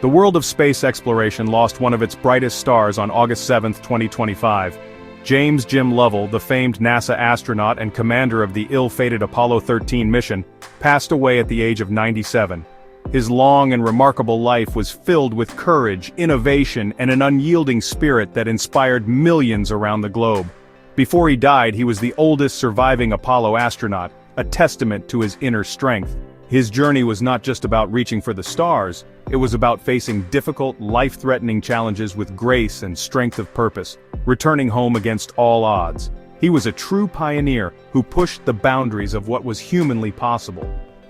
The world of space exploration lost one of its brightest stars on August 7, 2025. James Jim Lovell, the famed NASA astronaut and commander of the ill-fated Apollo 13 mission, passed away at the age of 97. His long and remarkable life was filled with courage, innovation, and an unyielding spirit that inspired millions around the globe. Before he died, he was the oldest surviving Apollo astronaut, a testament to his inner strength. His journey was not just about reaching for the stars, it was about facing difficult, life-threatening challenges with grace and strength of purpose, returning home against all odds. He was a true pioneer who pushed the boundaries of what was humanly possible.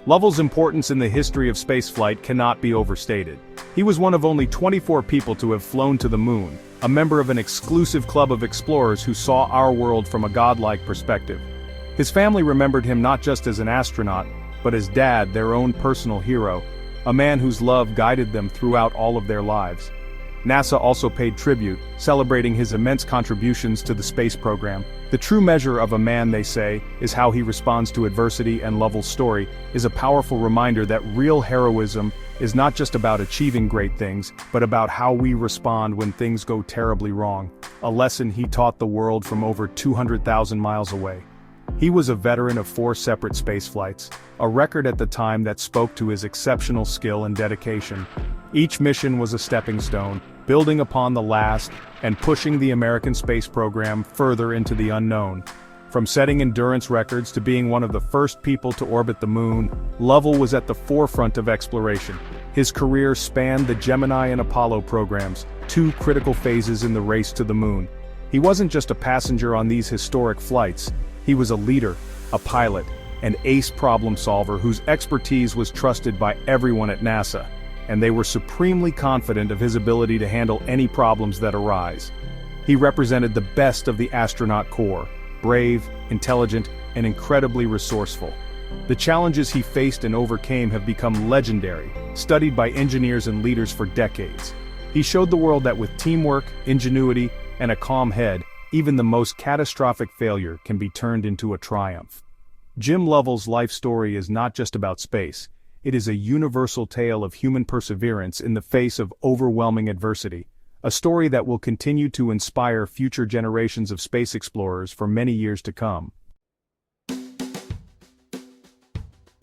Lovell's importance in the history of spaceflight cannot be overstated. He was one of only 24 people to have flown to the moon, a member of an exclusive club of explorers who saw our world from a godlike perspective. His family remembered him not just as an astronaut, but as Dad, their own personal hero, a man whose love guided them throughout all of their lives. NASA also paid tribute, celebrating his immense contributions to the space program. The true measure of a man, they say, is how he responds to adversity, and Lovell's story is a powerful reminder that real heroism is not just about achieving great things, but about how we respond when things go terribly wrong, a lesson he taught the world from over 200,000 miles away. He was a veteran of 4 separate spaceflights, a record at the time that spoke to his exceptional skill and dedication. Each mission was a stepping stone, building upon the last and pushing the American space program further into the unknown. From setting endurance records to being one of the first people to orbit the moon, Lovell was at the forefront of exploration. His career spanned the Gemini and Apollo programs, 2 critical phases in the race to the moon. He wasn't just a passenger on these historic flights. He was a leader, a pilot, an ace problem solver whose expertise was trusted by everyone at NASA, and they were supremely confident of his ability to handle any problems that arise. He represented the best of the astronaut corps, brave, intelligent, and incredibly resourceful. The challenges he faced and overcame have become legendary, studied by engineers and leaders for decades. He showed the world that with teamwork, ingenuity, and a calm head, even the most catastrophic failure can be turned into a triumph. Jim Lovell's life story is not just about space, it is a universal tale of human perseverance in the face of overwhelming adversity, a story that will continue to inspire future generations of space explorers for many years to come.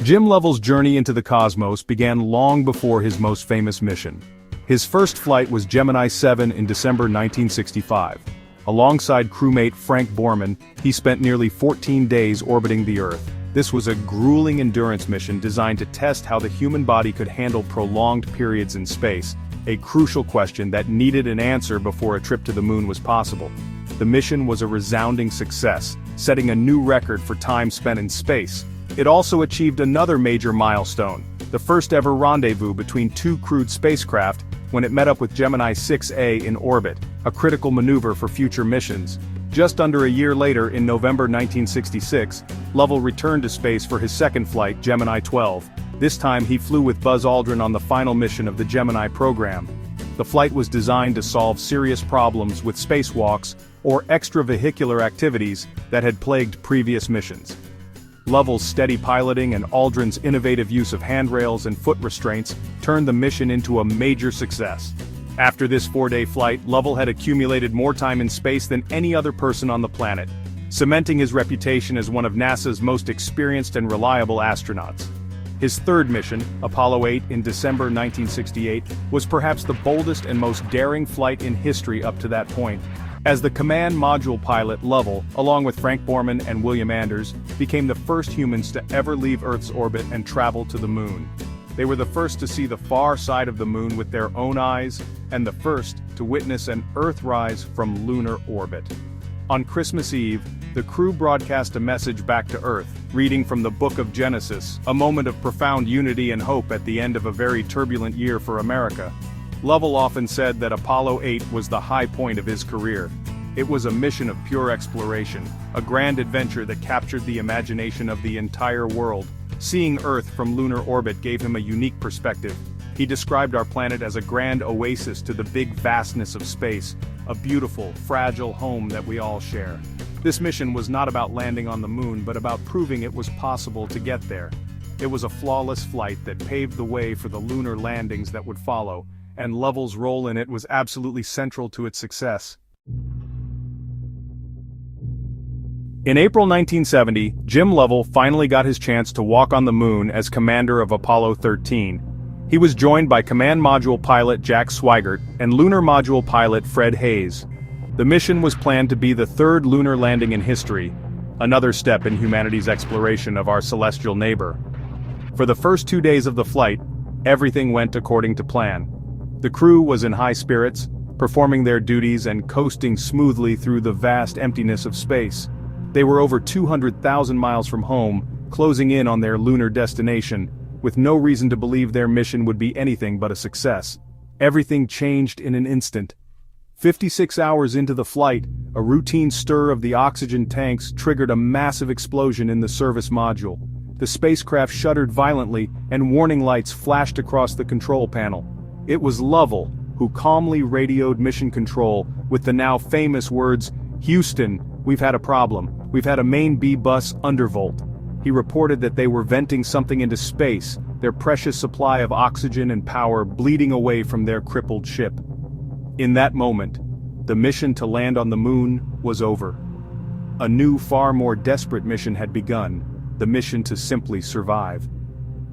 Jim Lovell's journey into the cosmos began long before his most famous mission. His first flight was Gemini 7 in December 1965. Alongside crewmate Frank Borman, he spent nearly 14 days orbiting the Earth. This was a grueling endurance mission designed to test how the human body could handle prolonged periods in space, a crucial question that needed an answer before a trip to the moon was possible. The mission was a resounding success, setting a new record for time spent in space. It also achieved another major milestone, the first ever rendezvous between 2 crewed spacecraft when it met up with Gemini 6A in orbit, a critical maneuver for future missions. Just under a year later, in November 1966, Lovell returned to space for his second flight, Gemini 12. This time he flew with Buzz Aldrin on the final mission of the Gemini program. The flight was designed to solve serious problems with spacewalks or extravehicular activities that had plagued previous missions. Lovell's steady piloting and Aldrin's innovative use of handrails and foot restraints turned the mission into a major success. After this 4-day flight, Lovell had accumulated more time in space than any other person on the planet, cementing his reputation as one of NASA's most experienced and reliable astronauts. His third mission, Apollo 8 in December 1968, was perhaps the boldest and most daring flight in history up to that point. As the command module pilot, Lovell, along with Frank Borman and William Anders, became the first humans to ever leave Earth's orbit and travel to the moon. They were the first to see the far side of the moon with their own eyes, and the first to witness an Earthrise from lunar orbit. On Christmas Eve, the crew broadcast a message back to Earth, reading from the Book of Genesis, a moment of profound unity and hope at the end of a very turbulent year for America. Lovell often said that Apollo 8 was the high point of his career. It was a mission of pure exploration, a grand adventure that captured the imagination of the entire world. Seeing Earth from lunar orbit gave him a unique perspective. He described our planet as a grand oasis to the big vastness of space, a beautiful, fragile home that we all share. This mission was not about landing on the moon, but about proving it was possible to get there. It was a flawless flight that paved the way for the lunar landings that would follow, and Lovell's role in it was absolutely central to its success. In April 1970, Jim Lovell finally got his chance to walk on the moon as commander of Apollo 13. He was joined by Command Module pilot Jack Swigert and Lunar Module pilot Fred Hayes. The mission was planned to be the third lunar landing in history, another step in humanity's exploration of our celestial neighbor. For the first 2 days of the flight, everything went according to plan. The crew was in high spirits, performing their duties and coasting smoothly through the vast emptiness of space. They were over 200,000 miles from home, closing in on their lunar destination, with no reason to believe their mission would be anything but a success. Everything changed in an instant. 56 hours into the flight, a routine stir of the oxygen tanks triggered a massive explosion in the service module. The spacecraft shuddered violently, and warning lights flashed across the control panel. It was Lovell, who calmly radioed Mission Control with the now famous words, "Houston, we've had a problem. We've had a main B bus undervolt." He reported that they were venting something into space, their precious supply of oxygen and power bleeding away from their crippled ship. In that moment, the mission to land on the moon was over. A new, far more desperate mission had begun, the mission to simply survive.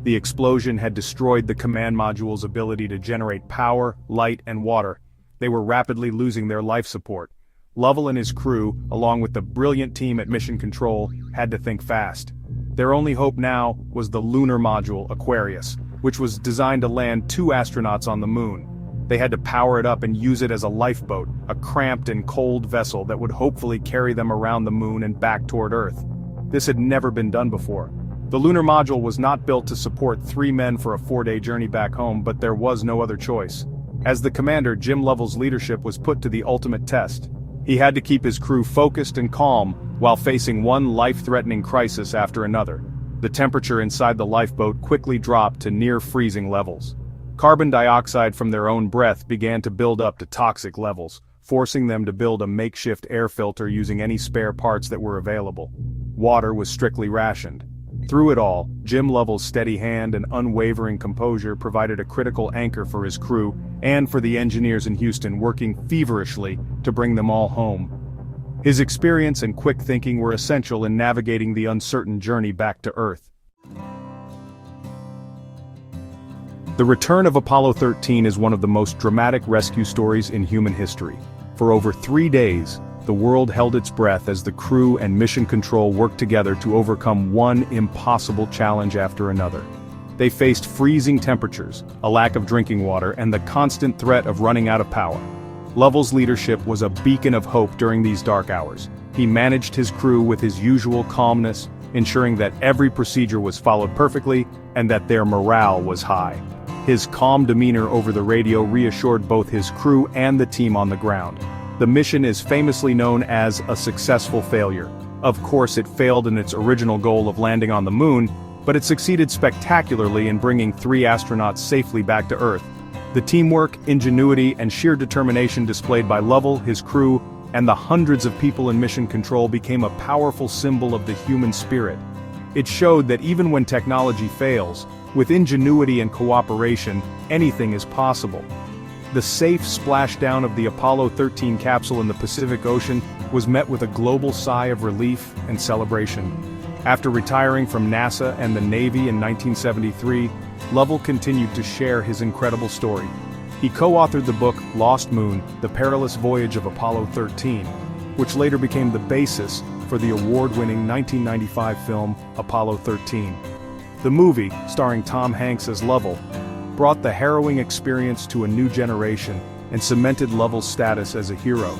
The explosion had destroyed the command module's ability to generate power, light, and water. They were rapidly losing their life support. Lovell and his crew, along with the brilliant team at Mission Control, had to think fast. Their only hope now was the lunar module, Aquarius, which was designed to land 2 astronauts on the moon. They had to power it up and use it as a lifeboat, a cramped and cold vessel that would hopefully carry them around the moon and back toward Earth. This had never been done before. The lunar module was not built to support 3 men for a 4-day journey back home, but there was no other choice. As the commander, Jim Lovell's leadership was put to the ultimate test. He had to keep his crew focused and calm while facing one life-threatening crisis after another. The temperature inside the lifeboat quickly dropped to near freezing levels. Carbon dioxide from their own breath began to build up to toxic levels, forcing them to build a makeshift air filter using any spare parts that were available. Water was strictly rationed. Through it all, Jim Lovell's steady hand and unwavering composure provided a critical anchor for his crew and for the engineers in Houston working feverishly to bring them all home. His experience and quick thinking were essential in navigating the uncertain journey back to Earth. The return of Apollo 13 is one of the most dramatic rescue stories in human history. For over 3 days, the world held its breath as the crew and Mission Control worked together to overcome one impossible challenge after another. They faced freezing temperatures, a lack of drinking water, and the constant threat of running out of power. Lovell's leadership was a beacon of hope during these dark hours. He managed his crew with his usual calmness, ensuring that every procedure was followed perfectly and that their morale was high. His calm demeanor over the radio reassured both his crew and the team on the ground. The mission is famously known as a successful failure. Of course, it failed in its original goal of landing on the moon, but it succeeded spectacularly in bringing 3 astronauts safely back to Earth. The teamwork, ingenuity, and sheer determination displayed by Lovell, his crew, and the hundreds of people in Mission Control became a powerful symbol of the human spirit. It showed that even when technology fails, with ingenuity and cooperation, anything is possible. The safe splashdown of the Apollo 13 capsule in the Pacific Ocean was met with a global sigh of relief and celebration. After retiring from NASA and the Navy in 1973, Lovell continued to share his incredible story. He co-authored the book Lost Moon: The Perilous Voyage of Apollo 13, which later became the basis for the award-winning 1995 film Apollo 13. The movie, starring Tom Hanks as Lovell, brought the harrowing experience to a new generation and cemented Lovell's status as a hero.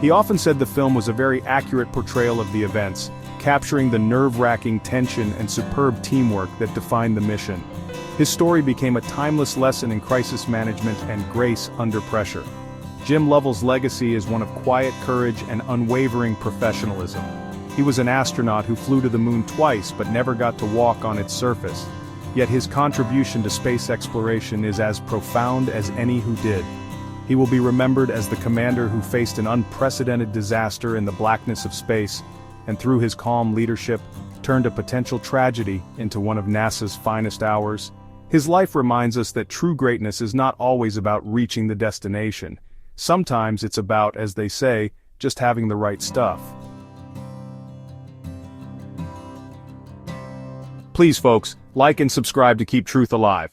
He often said the film was a very accurate portrayal of the events, capturing the nerve-wracking tension and superb teamwork that defined the mission. His story became a timeless lesson in crisis management and grace under pressure. Jim Lovell's legacy is one of quiet courage and unwavering professionalism. He was an astronaut who flew to the moon twice but never got to walk on its surface. Yet his contribution to space exploration is as profound as any who did. He will be remembered as the commander who faced an unprecedented disaster in the blackness of space, and through his calm leadership, turned a potential tragedy into one of NASA's finest hours. His life reminds us that true greatness is not always about reaching the destination. Sometimes it's about, as they say, just having the right stuff. Please folks, like and subscribe to keep truth alive.